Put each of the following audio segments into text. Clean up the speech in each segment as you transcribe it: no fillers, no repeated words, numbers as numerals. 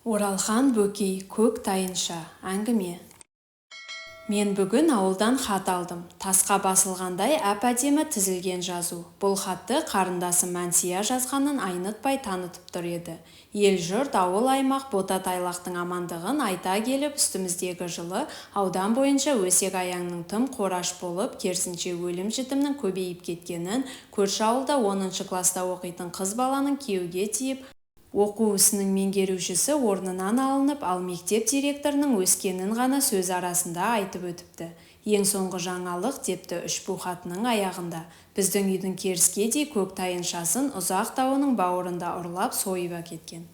Оралхан Бөкей, көк тайынша. Әңгіме. Мен бүгін ауылдан хат алдым. Тасқа басылғандай әп-әдемі тізілген жазу. Бұл хатты қарындасы Мәнсия жазғанын айнытпай танытып тұр еді. Ел-жұрт, ауыл-аймақ, бота-тайлақтың амандығын айта келіп, үстіміздегі жылы аудан бойынша өсек-аяңның тым қораш болып, керісінше өлім-жітімнің көбейіп кеткенін, көрші ауылда 10-шы класста оқитын қыз баланың күйеуге тиіп, оқу ісінің меңгерушісі орнынан алынып, ал мектеп директорының өскенін ғана сөз арасында айтып өтіпті. Ең соңғы жаңалық депті үшбу хатының аяғында. Біздің үйдің керіскедей көк тайыншасын ұзақ тауының бауырында ұрлап сойып әкеткен.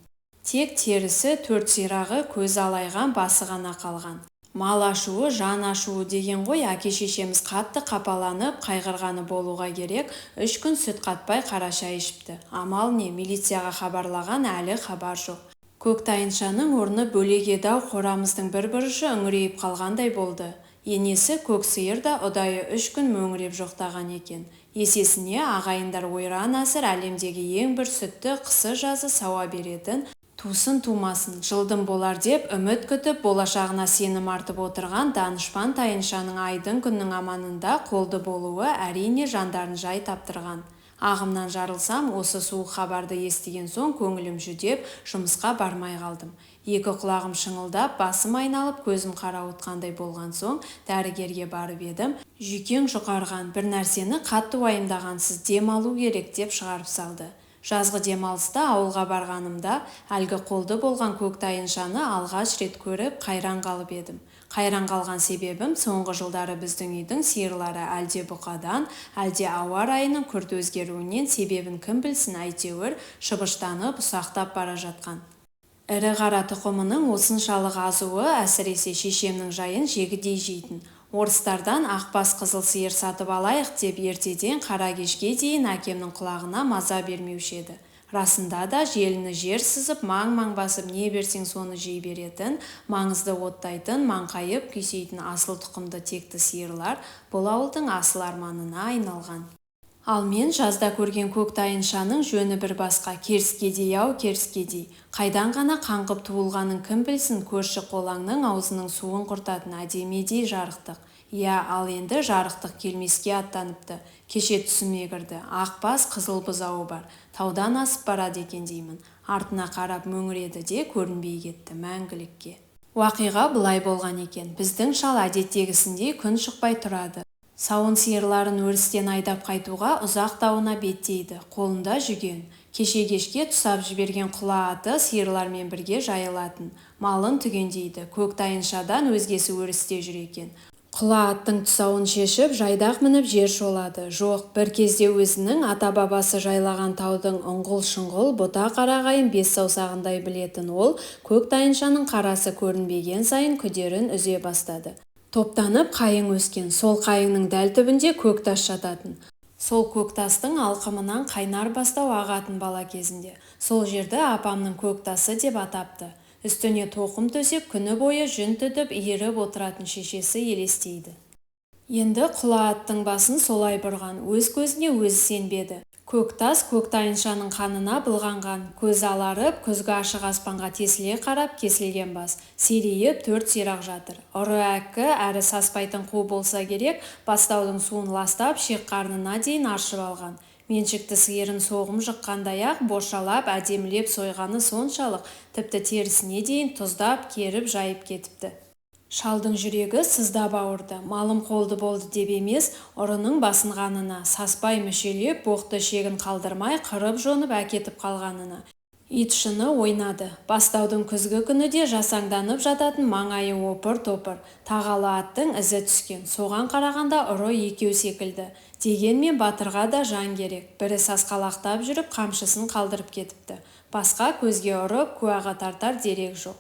Тек терісі, төрт сирағы, көз алайған, басы ғана қалған. Мал ашуы, жан ашуы деген ғой, әке-шешеміз қатты қапаланып, қайғырғаны болуға керек, 3 күн сүт қатпай қара шай ішіпті. Амал не, милицияға хабарлаған әлі хабар жоқ. Көк тайыншаның орны бөлек еді-ау, қорамыздың бір бұрышы үңірейіп қалғандай болды. Енесі көк сиыр да ұдайы 3 күн мөңіреп жоқтаған екен. Есесіне ағайындар ойран асыр әлемдегі ең бір сүтті қысы-жазы сауа беретін, тусын тумасын, жылдым болар деп үміт күтіп, болашағына сенім артып отырған данышпан тайыншаның айдың күннің аманында қолды болуы әрине жандарын жай таптырған. Ағымнан жарылсам, осы суық хабарды естіген соң көңілім жүдеп, жұмысқа бармай қалдым. Екі құлағым шыңылдап, басым айналып, көзім қарауытқандай болған соң дәрігерге барып едім. Жүйкең жұқарған, бір нәрсені қатты уайымдағансыз, дем алу керек деп шығарып салды. Жазғы демалыста ауылға барғанымда әлгі қолды болған көк тайыншаны алғаш рет көріп қайран қалып едім. Қайран қалған себебім, соңғы жылдары біздің үйдің сиырлары әлде бұқадан, әлде ауа райының күрт өзгеруінен, себебін кім білсін, әйтеуір шыбыштанып, ұсақтап бара жатқан. Ірі қара тұқымының осыншалық азуы әсіресе шешемнің жайын жегідей жейтін. Орыстардан ақбас қызыл сиыр сатып алайық деп ертеден қара кешке дейін әкемнің құлағына маза бермеуші еді. Расында да желіні жер сызып, маң-маң басып не берсең соны жей беретін, маңызды оттайтын, маңқайып күйсейтін асыл тұқымды текті сиырлар бұл ауылдың асыл арманына айналған. Ал мен жазда көрген көк тайыншаның жөні бір басқа, керіскедей-ау, керіскедей. Қайдан ғана қаңғып туылғанын кім білсін, көрші қолаңның аузының суын құртатын әдемедей жарықтық. Иә, ал енді жарықтық келмеске аттаныпты. Кеше түсіме кірді. Ақбас қызыл бұзауы бар. Таудан асып барады екен деймін. Артына қарап мөңіреді де көрінбей кетті мәңгілікке. Уақиға былай болған екен. Біздің шал әдеттегісіндей күн шықпай тұрады. Сауын сиырларын өрістен айдап қайтуға ұзақ тауына беттейді, қолында жүген. Кеше кешке тұсап жіберген құла аты сиырлармен бірге жайылатын. Малын түгендейді, көк тайыншадан өзгесі өрісте жүр екен. Құла аттың тұсауын шешіп, жайдақ мініп жер шолады. Жоқ, бір кезде өзінің ата-бабасы жайлаған таудың ұңғыл-шұңғыл, бұта қарағайын 5 саусағындай білетін ол, көк тайыншаның қарасы көрінбеген сайын күдерін үзе бастады. Топтанып қайың өскен, сол қайыңның дәл түбінде көк тас жататын. Сол көк тастың алқымынан қайнар бастау ағатын бала кезінде. Сол жерді апамның көк тасы деп атапты. Үстіне тоқым төсеп, күні бойы жүн түтіп, иіріп отыратын шешесі елестейді. Енді құла аттың басын солай бұрған, өз көзіне өзі сенбеді. Көк тас көк тайыншаның қанына былғанған, көз аларып, күзгі ашық аспанға тесіле қарап, кесілген бас, серейіп 4 сирақ жатыр. Ұры әккі, әрі саспайтын қу болса керек, бастаудың суын ластап, шек қарнына дейін аршып алған. Меншікті сиырын соғым жыққандай-ақ бошалап, әдемілеп сойғаны соншалық, тіпті терісіне дейін тұздап, керіп, жайып кетіпті. Шалдың жүрегі сыздап ауырды. Малым қолды болды деп емес, ұрының басынғанына, саспай мүшелеп, боқты шегін қалдырмай, қырып-жонып әкетіп қалғанына. Ит шыны ойнады. Бастаудың күзгі күні де жасаңданып жататын маңайы опыр-топыр. Тағалы аттың ізі түскен. Соған қарағанда ұры екеу секілді. Дегенмен батырға да жан керек. Бірі сасқалақтап жүріп, қамшысын қалдырып кетіпті. Басқа көзге ұрып, куәға тартар дерек жоқ.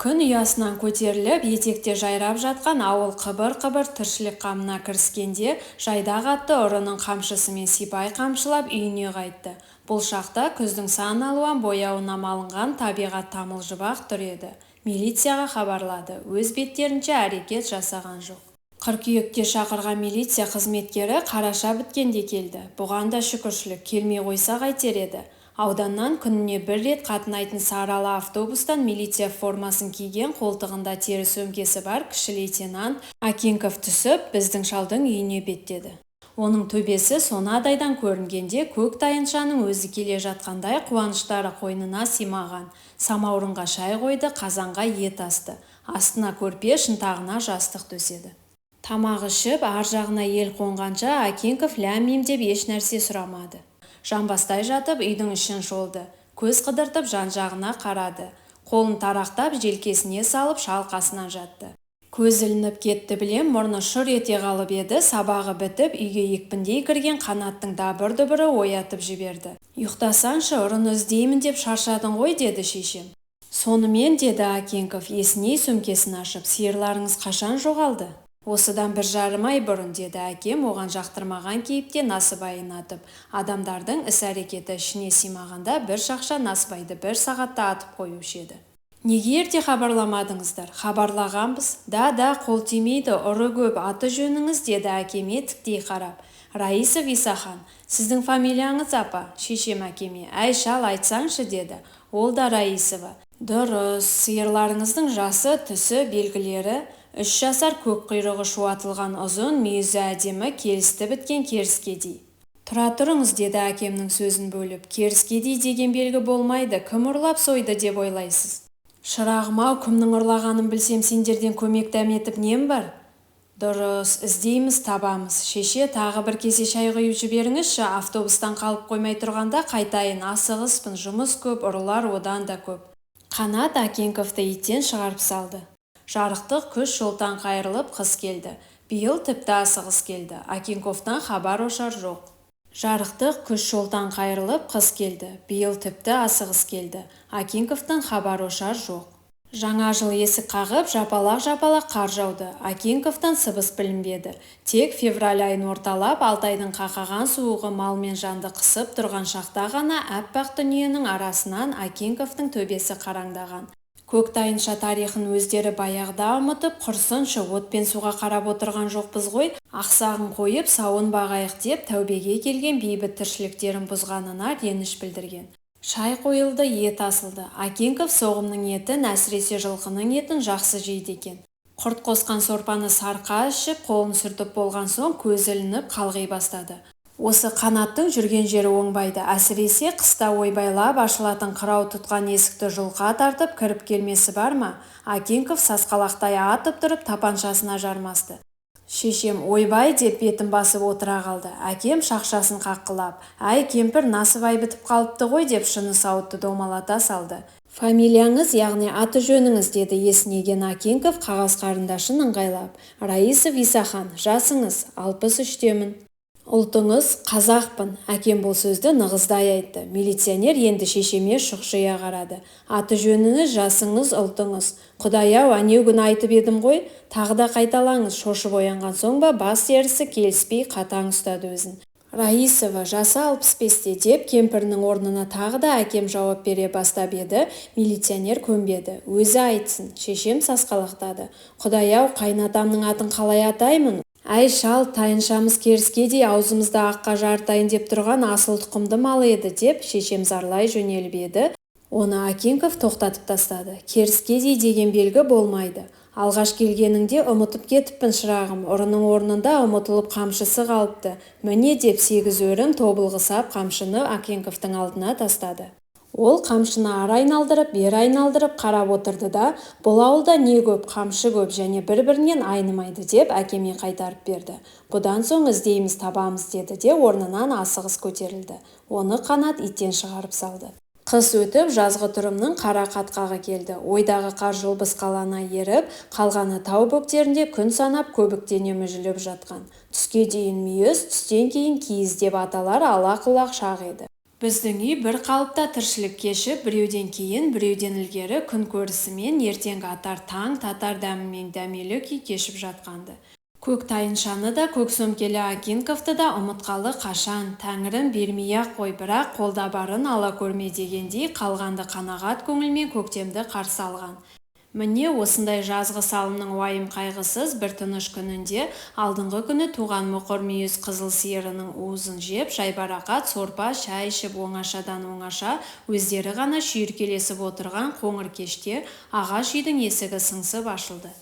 Күн ұясынан көтеріліп, етекте жайрап жатқан ауыл қыбыр-қыбыр тіршілік қамына кіріскенде, жайдақ атты ұрының қамшысымен сипай қамшылап үйіне қайтты. Бұл шақта күздің сан алуан бояуына малынған табиғат тамылжып-ақ тұр еді. Милицияға хабарлады, өз беттерінше әрекет жасаған жоқ. Қыркүйекте шақырған милиция қызметкері қараша біткенде келді. Бұған да шүкіршілік, келмей қойса қайтер еді. Ауданнан күніне бір рет қатынайтын сарыала автобустан милиция формасын киген, қолтығында тері сөмкесі бар кіші лейтенант Акинков түсіп, біздің шалдың үйіне беттеді. Оның төбесі сонадайдан көрінгенде көк тайыншаның өзі келе жатқандай қуаныштары қойнына симаған. Самаурынға шай қойды, қазанға ет асты. Астына көрпе, шынтағына жастық төседі. Тамақ ішіп, ар жағына ел қонғанша Акинков ләм-мим деп еш нәрсе сұрамады. Жамбастай жатып үйдің ішін шолды. Көз қыдыртып жан-жағына қарады. Қолын тарақтап желкесіне салып шалқасынан жатты. Көз ілініп кетті білем, мұрны шыр ете қалып еді, сабағы бітіп, үйге екпіндей кірген қанаттың дабыр-дұбыры оятып жіберді. Ұйықтасаңшы, ұрыны іздеймін деп шаршадың ғой, деді шешем. Сонымен, деді Акинков, есіней сөмкесін ашып, сиырларыңыз қашан жоғалды? Осыдан 1,5 ай бұрын, деді әкем, оған жақтырмаған кейіпте насыбайын атып. Адамдардың іс-әрекеті ішіне симағанда бір шақша насыбайды 1 сағатта атып қоюшы еді. Неге ерте хабарламадыңыздар? Хабарлағанбыз. Да, қол тимейді, ұры көп, аты жөніңіз, деді әкеме тіктей қарап. Раисов Исахан. Сіздің фамилияңыз, апа? Шешем әкеме. Әй шал, айтсаңшы, деді. Ол да Раисова. Дұрыс, сиырларыңыздың жасы, түсі, белгілері? 3 жасар көк құйрығы шуатылған ұзын, мүйізі әдемі, келісті біткен керіскедей. Тұра тұрыңыз, деді әкемнің сөзін бөліп. Керіскедей деген белгі болмайды, кім ұрлап сойды деп ойлайсыз? Шырағым-ау, кімнің ұрлағанын білсем, сендерден көмек дәметіп нем бар? Дұрыс, іздейміз, табамыз. Шеше, тағы бір кесе шай құйып жіберіңізші, автобустан қалып қоймай тұрғанда қайтайын, асығыспын, жұмыс көп, ұрылар одан да көп. Қанат Акинковты иттен шығарып салды. Жарықтық күш жолтан қайырылып қыс келді. Биыл тіпті асығыс келді. Акинковтан хабар-ошар жоқ. Жарықтық күш жолтан қайырылып қыс келді. Биыл тіпті асығыс келді. Акинковтан хабар-ошар жоқ. Жаңа жыл есік қағып, жапалақ қар жауды. Акинковтан сыбыс білінбеді. Тек февраль айын орталап, Алтайдың қақаған суығы мал мен жанды қысып тұрған шақта ғана әппақ дүниенің арасынан Акинковтың төбесі қараңдаған. Көк тайынша тарихын өздері баяғыда ұмытып, құрсыншы, от пен суға қарап отырған жоқпыз ғой, ақсағын қойып, сауын бағайық деп тәубеге келген бейбіт тіршіліктерін бұзғанына реніш білдірген. Шай қойылды, ет асылды. Акинков соғымның етін, әсіресе жылқының етін жақсы жейді екен. Құрт қосқан сорпаны сарқа ішіп, қолын сүртіп болған соң көз ілініп қалғи бастады. Осы қанаттың жүрген жері оңбайды, әсіресе қыста ойбайлап ашылатын қырау тұтқан есікті жұлқа тартып кіріп келмесі бар ма? Акинков сасқалақтай атып тұрып тапаншасына жармасты. Шешем ойбай деп бетін басып отыра қалды. Әкем шақшасын қаққылап, әй кемпір насыбай бітіп қалыпты ғой деп шыны сауытты домалата салды. Фамилияңыз, яғни аты жөніңіз, деді есінеген Акинков қағаз қарындашын ыңғайлап. Раисов Исахан, жасыңыз? 63-темін. Ұлтыңыз? Қазақпын. Әкем бұл сөзді нығыздай айтты. Милиционер енді шешеме шұқшия қарады. Аты жөніңіз, жасыңыз, ұлтыңыз? Құдай-ау, әнеугүн айтып едім ғой, тағы да қайталаңыз. Шошып оянған соң ба бас терісі келіспей қатаң ұстады өзін. Раисова, жасы 65-те деп кемпірінің орнына тағы да әкем жауап бере бастап еді, милиционер көнбеді. Өзі айтсын. Шешем сасқалақтады. Құдай-ау, қайнатамның атын қалай атаймын? Әй шал, тайыншамыз керіскедей аузымызды аққа жарытайын деп тұрған асыл тұқымды мал еді деп шешем зарлай жөнеліп еді. Оны Акинков тоқтатып тастады. Керіскедей деген белгі болмайды. Алғаш келгеніңде ұмытып кетіппін шырағым, ұрының орнында ұмытылып қамшысы қалыпты. Міне деп 8 өрім тобылғысап қамшыны Акинковтың алдына тастады. Ол қамшыны ары айналдырып, бері айналдырып қарап отырды да, бұл ауылда не көп, қамшы көп және бір-бірінен айнымайды деп әкеме қайтарып берді. Бұдан соң іздейміз, табамыз деді де орнынан асығыс көтерілді. Оны Қанат иттен шығарып салды. Қыс өтіп, жазғы тұрымның қара қатқағы келді. Ойдағы қар жылбыз қалана еріп, қалғаны тау бөктерінде күн санап көбіктене мүжіліп жатқан. Түске дейін мүйіз, түстен кейін киіз деп аталар ала-құлақ шақ еді. Біздің үй бір қалыпта тіршілік кешіп, біреуден кейін, біреуден ілгері күн көрісімен ертеңгі атар таң татар дәмімен дәмелі күй кешіп жатқанды. Көк тайыншаны да, көк сөмкелі Акинковты да ұмытқалы қашан, тәңірім бермей-ақ қой, бірақ қолда барын ала көрме дегендей қалғанды қанағат көңілмен көктемді қарсы алған. Міне осындай жазғы салымның уайым қайғысыз бір тыныш күнінде алдыңғы күні туған мұқыр мүйіз қызыл сиырының уызын жеп, жайбарақат сорпа, шай ішіп оңашадан оңаша өздері ғана шүйіркелесіп отырған қоңыр кеште ағаш үйдің есігі сыңсып ашылды.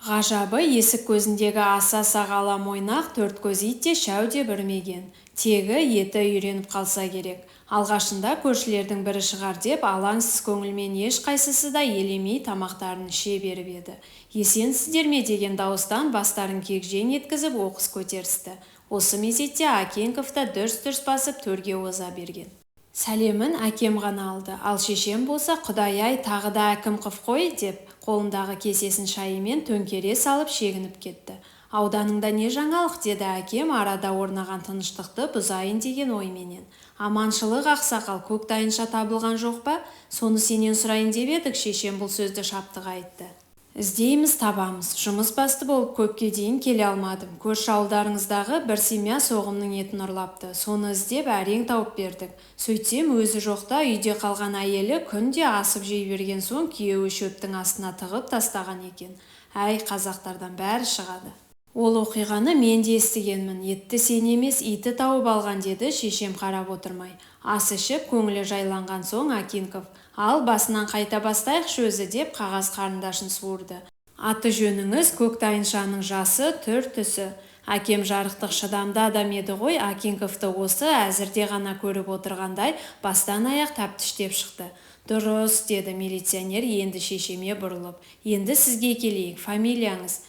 Ғажабы есік көзіндегі аса сағала мойнақ төрт көз ит те шәу де бірмеген. Тегі еті үйреніп қалса керек. Алғашында көршілердің бірі шығар деп алаңсыз көңілмен ешқайсысы да елемей тамақтарын іше беріп еді. Есенсіздер ме деген дауыстан бастарын кегжең еткізіп оқыс көтерісті. Осы мезетте Акенков та дүрс-дүрс басып төрге оза берген. Сәлемін әкем ғана алды, ал шешем болса құдай-ай тағы да Әкімқов қой деп қолындағы кесесін шайымен төңкере салып шегініп кетті. Ауданыңда не жаңалық деді әкем арада орнаған тыныштықты бұзайын деген ойменен. Аманшылық ақсақал, көк тайынша табылған жоқ па? Соны сенен сұрайын деп едік, шешем бұл сөзді шаптыға айтты. Іздейміз, табамыз. Жұмыс басты болып көпке дейін келе алмадым. Көрші ауылдарыңыздағы бір семья соғымның етін ұрлапты. Соны іздеп әрең тауып бердік. Сөйтсем өзі жоқта үйде қалған әйелі күнде асып жей берген соң күйеуі шөптің астына тығып тастаған екен. Әй, қазақтардан бәрі шығады. Ол оқиғаны мен де естігенмін. Етті сен емес, иті тауып алған деді шешем қарап отырмай. Ас ішіп көңілі жайланған соң Акенков: ал басынан қайта бастайықшы өзі деп қағаз қарындашын суырды. Аты жөніңіз көк тайыншаның жасы, түр түсі. Әкем жарықтық шыдамды адам еді ғой, Акенковты осы әзірде ғана көріп отырғандай бастан аяқ тәптіштеп шықты. Дұрыс, деді милиционер енді шешеме бұрылып. Енді сізге келейік, фамилияңыз?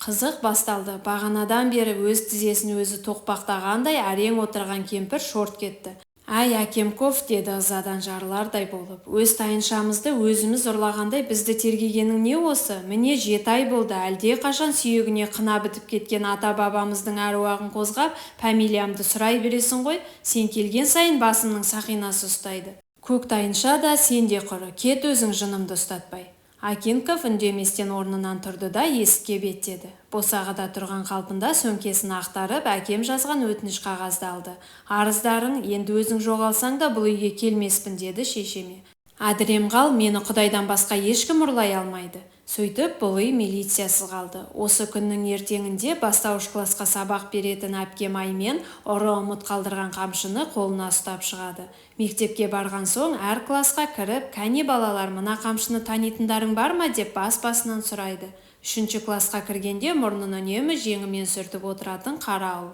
Қызық басталды. Бағанадан бері өз тізесін өзі тоқпақтағандай әрең отырған кемпір шорт кетті. Әй, Акемков, деді ызадан жарылардай болып. Өз тайыншамызды өзіміз ұрлағандай бізді тергегенің не осы? Міне 7 ай болды, әлде қашан сүйегіне қына бітіп кеткен ата-бабамыздың әруағын қозғап, фамилиямды сұрай бересің ғой? Сен келген сайын басымның сақинасы ұстайды. Көк тайынша да сен де құры, кет өзің жынымды ұстатпай. Акенков үндеместен орнынан тұрды да есікке беттеді. Босағада тұрған қалпында сөмкесін ақтарып, әкем жазған өтініш қағазды алды. Арыздарың, енді өзің жоғалсаң да бұл үйге келмеспін, деді шешеме. Әдірем қал, мені құдайдан басқа ешкім ұрлай алмайды. Сөйтіп бұл үй милициясыз қалды. Осы күннің ертеңінде бастауыш класқа сабақ беретін әпкем Аймен ұры ұмыт қалдырған қамшыны қолына ұстап шығады. Мектепке барған соң әр класқа кіріп, кәне балалар, мына қамшыны танитындарың бар ма деп бас-басынан сұрайды. 3-ші класқа кіргенде мұрнын үнемі жеңімен сүртіп отыратын қара ауыл.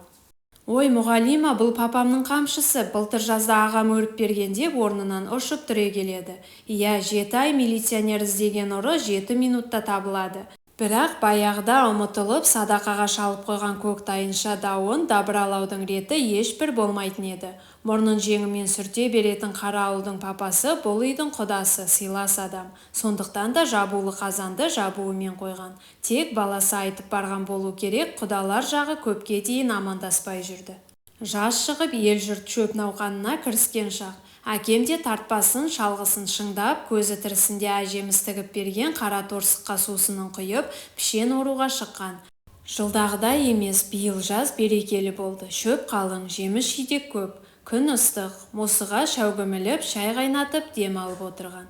Ой, мұғалима, бұл папамның қамшысы, былтыр жазда ағам өріп берген деп орнынан ұшып түре келеді. Иә, 7 ай милиционер іздеген ұры 7 минутта табылады. Бірақ баяғыда ұмытылып садақаға шалып қойған көк тайынша дауын дабыралаудың реті ешбір болмайтын еді. Мұрнын жеңімен сүрте беретін қара ауылдың папасы бұл үйдің құдасы, сыйлас адам. Сондықтан да жабулы қазанды жабуымен қойған. Тек баласы айтып барған болу керек, құдалар жағы көпке дейін амандаспай жүрді. Жаз шығып ел жұрт шөп науқанына кіріскен шақ. Әкем де тартпасын, шалғысын шыңдап, көзі тірісінде әжеміз тігіп берген қара торсыққа сусынын құйып, пішен оруға шыққан. Жылдағыдай емес, биыл жаз берекелі болды. Шөп қалың, жеміс жидек көп. Күн ыстық, мосыға шәугіміліп, шай қайнатып дем алып отырған.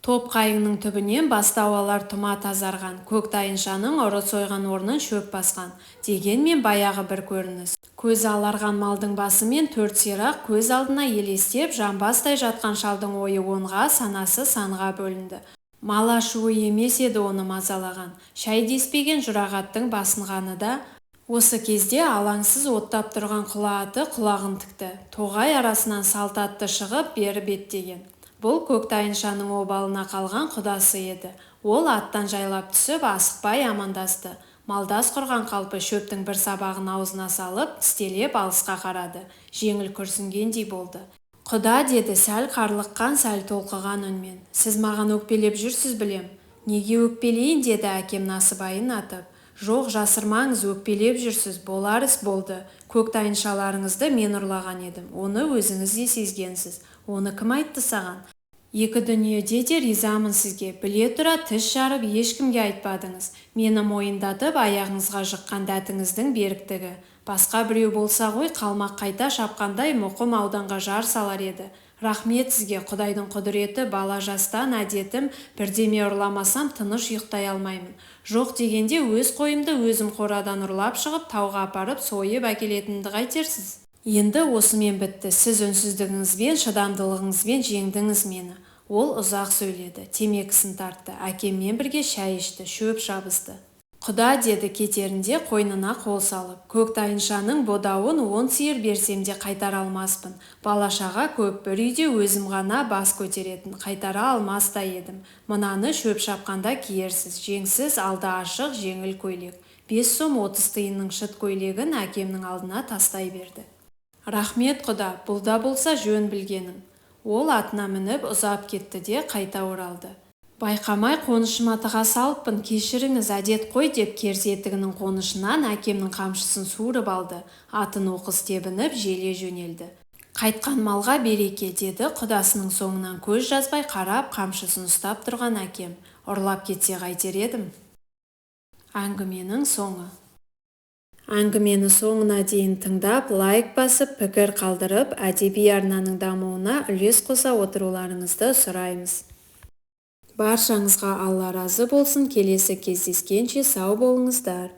Топ қайыңның түбінен бастауалар тұма тазарған. Көк тайыншаның ұры сойған орнын шөп басқан. Дегенмен баяғы бір көрініс. Көзі аларған малдың басымен 4 сирақ көз алдына елестеп, жамбастай жатқан шалдың ойы онға, санасы санға бөлінді. Мал ашуы емес еді оны мазалаған. Шай деспеген жұрағаттың басынғаны да. Осы кезде алаңсыз оттап тұрған құла аты құлағын тікті. Тоғай арасынан салт атты шығып бері беттеген. Бұл көк тайыншаның обалына қалған құдасы еді. Ол аттан жайлап түсіп, асықпай амандасты. Малдас құрған қалпы шөптің бір сабағын аузына салып, тістелеп алысқа қарады. Жеңіл күрсінгендей болды. Құда, деді сәл қарлыққан, сәл толқыған үнмен. Сіз маған өкпелеп жүрсіз білем. Неге өкпелейін, деді әкем насыбайын атып. Жоқ, жасырмаңыз, өкпелеп жүрсіз, болар іс болды. Көк тайыншаларыңызды мен ұрлаған едім. Оны өзіңіз де сезгенсіз. Оны кім айтты саған? Екі дүниеде де ризамын сізге. Біле тұра тіс жарып ешкімге айтпадыңыз. Мені мойындатып аяғыңызға жыққан дәтіңіздің беріктігі. Басқа біреу болса ғой, қалмақ қайта шапқандай мұқым ауданға жар салар еді. Рахмет сізге, Құдайдың құдіреті, бала жастан әдетім, бірдеме ұрламасам тыныш ұйықтай алмаймын. Жоқ дегенде өз қойымды өзім қорадан ұрлап шығып, тауға апарып сойып әкелетінді қайтерсіз? Енді осымен бітті. Сіз үнсіздігіңізбен, шыдамдылығыңызбен жеңдіңіз мені. Ол ұзақ сөйледі, темекісін тартты, әкеммен бірге шәй ішті, шөп шабысты. Құда, деді кетерінде қойнына қол салып, көк тайыншаның бодауын 10 сиыр берсем де қайтара алмаспын. Балашаға көп, бір үйде өзім ғана бас көтеретін, қайтара алмас та едім. Мынаны шөп шапқанда киерсіз, жеңсіз, алды ашық, жеңіл көйлек. 5 сом 30 тиынның шыт көйлегін әкемнің алдына тастай берді. Рахмет Құда, бұл да болса жөн білгенің. Ол атына мініп ұзап кетті де қайта оралды. Байқамай қонышыма тыға салыппын, кешіріңіз, әдет қой деп керзі етігінің қонышынан әкемнің қамшысын суырып алды. Атын оқыс тебініп желе жөнелді. Қайтқан малға береке, деді құдасының соңынан көз жазбай қарап қамшысын ұстап тұрған әкем. Ұрлап кетсе қайтер едім? Әңгіменің соңы. Әңгімені соңына дейін тыңдап, лайк басып, пікір қалдырып, әдеби арнаның дамуына үлес қоса отыруларыңызды сұраймыз. Баршаңызға Алла разы болсын. Келесі кездескенше сау болыңыздар.